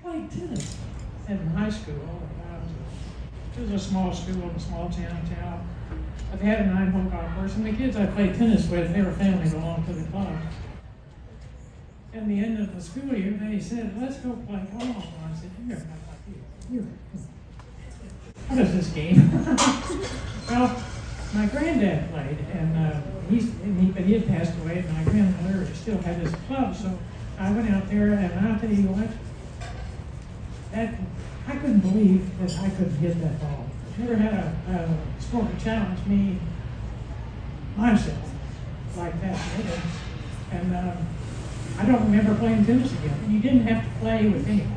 played tennis in high school. It was a small school in a small town. But they had a 9-hole golf course, and the kids I played tennis with, they were family belonged to the club. At the end of the school year, they said, let's go play golf. And I said, here, what is this game? Well, my granddad played, and but he had passed away, and my grandmother still had his club, so I went out there, and I'll tell you what, I couldn't believe that I couldn't hit that ball. I've never had a sport to challenge me myself like that. And I don't remember playing tennis again. And you didn't have to play with anybody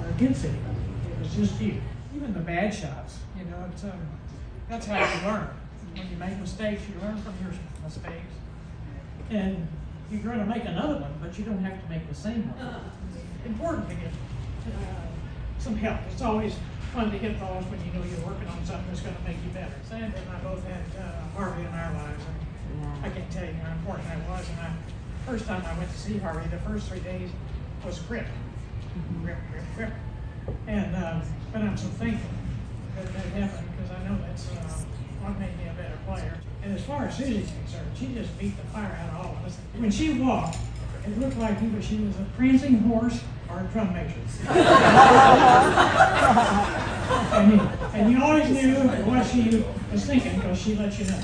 or against anybody. It was just you. Even the bad shots, it's, that's how you learn. When you make mistakes, you learn from your mistakes. And you're going to make another one, but you don't have to make the same one. It's important to get some help. It's always fun to hit balls when you know you're working on something that's going to make you better. Sandra and I both had Harvey in our lives, and I can't tell you how important that was. And first time I went to see Harvey, the first 3 days was grip. And but I'm so thankful that happened, because I know that's what made me a better player. And as far as Susie's concerned, she just beat the fire out of all of us. When she walked, it looked like she was a prancing horse or a drum major. and you always knew what she was thinking, because she let you know.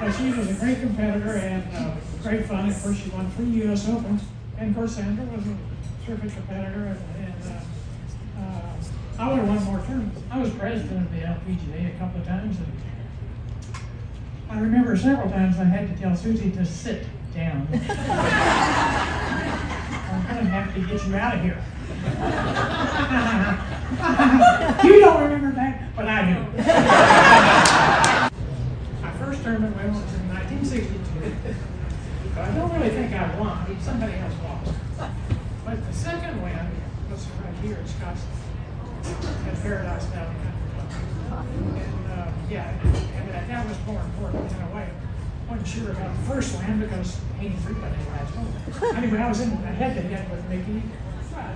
But she was a great competitor and great fun. Of course, she won 3 U.S. Opens. And of course, Sandra was a terrific competitor. And I would have won more tournaments. I was president of the LPGA a couple of times. And I remember several times I had to tell Susie to sit down. I'm going to have to get you out of here. You don't remember that, but I do. My first tournament win was in 1962. But I don't really think I won. Somebody else lost. But the second win was right here at Scottsdale at Paradise Valley Country Club. And that was more important in a way. I wasn't sure about the first win because 83 by the last one. Anyway, I was in head-to-head with Mickey.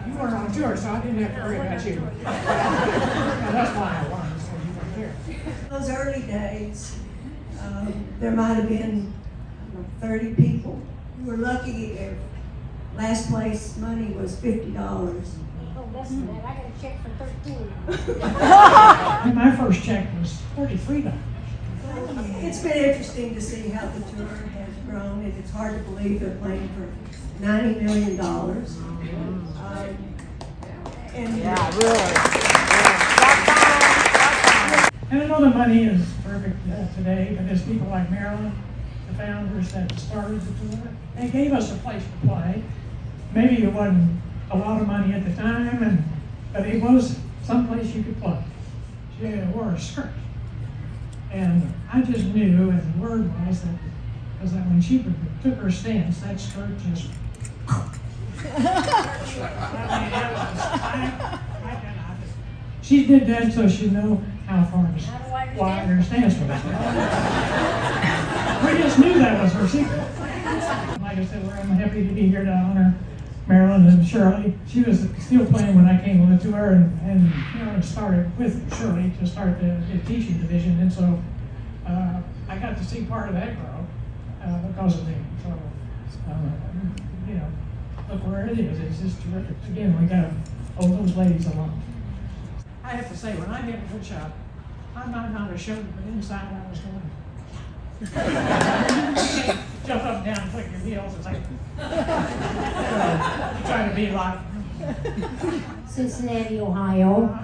You weren't on tour, so I didn't have to worry about you. That's why I won, because you weren't there. Those early days, there might have been 30 people. We were lucky if last place money was $50. Oh, less than that. I got a check for $13. My first check was $33. It's been interesting to see how the tour has grown, and it's hard to believe they're playing for $90 million. And I know the money is perfect today, but there's people like Marilynn, the founders that started the tour, they gave us a place to play. Maybe it wasn't a lot of money at the time, but it was someplace you could play. She wore a skirt. And I just knew, and the word was that when she took her stance, that skirt just. She did that so she'd know how far wide her stance was. We just knew that was her secret. Like I said, I'm happy to be here to honor Marilynn and Shirley. She was still playing when I came on the tour, and started with Shirley to start the teaching division, and so I got to see part of that grow because of them. So, look where it is. It's just terrific. Again, we got to hold those ladies along. I have to say, when I hit a good shot, I might not have showed it, but inside I was going. Jump up and down and click your heels. It's like trying to be like Cincinnati, Ohio.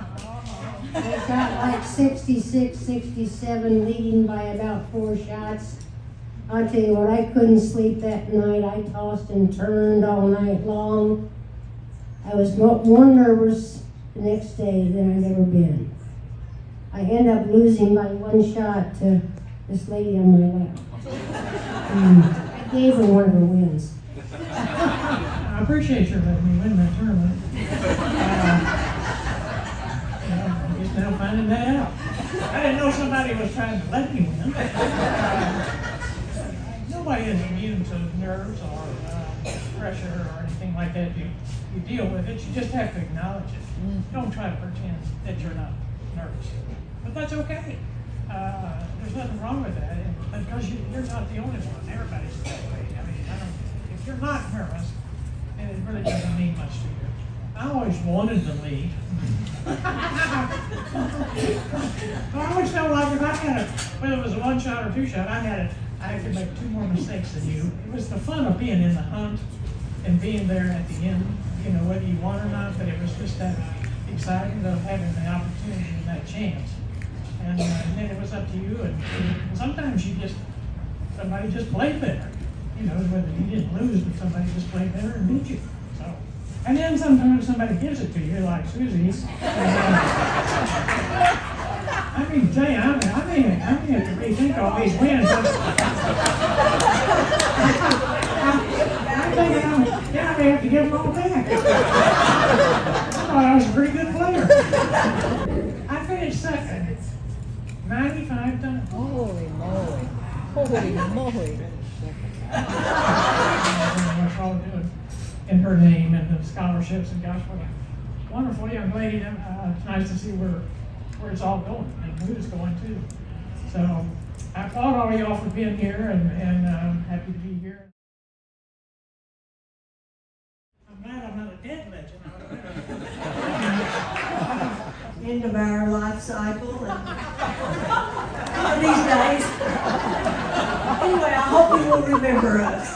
I got like 66, 67, leading by about 4 shots. I'll tell you what, I couldn't sleep that night. I tossed and turned all night long. I was more nervous the next day than I'd ever been. I ended up losing by 1 shot to this lady on my left. I gave her one of her wins. I appreciate your letting me win that tournament. I'm just now finding that out. I didn't know somebody was trying to let me win. Nobody is immune to nerves or pressure or anything like that, you deal with it. You just have to acknowledge it. Don't try to pretend that you're not nervous. But that's okay. There's nothing wrong with that, because you're not the only one. Everybody's that way. I mean, if you're not nervous, then it really doesn't mean much to you. I always wanted to lead. I always felt like if I had whether it was a 1 shot or 2 shot, I could make 2 more mistakes than you. It was the fun of being in the hunt and being there at the end, whether you won or not, but it was just that exciting of having the opportunity and that chance. And then it was up to you, and sometimes somebody just played better. Whether you didn't lose, but somebody just played better and beat you. So, and then sometimes somebody gives it to you, like Susie. I mean, tell you, I may have to rethink all these wins. I'm thinking, I may have to give them all back. I thought I was a pretty good player. I finished second 95 times. Holy moly. Holy moly. What's all doing in her name and the scholarships, and gosh, what a wonderful young lady. It's nice to see where it's all going and who it's going to. So I applaud all of y'all for being here, and I'm happy to be here. I'm glad I'm not a dead legend. End of our life cycle, and these days. Anyway, I hope you will remember us.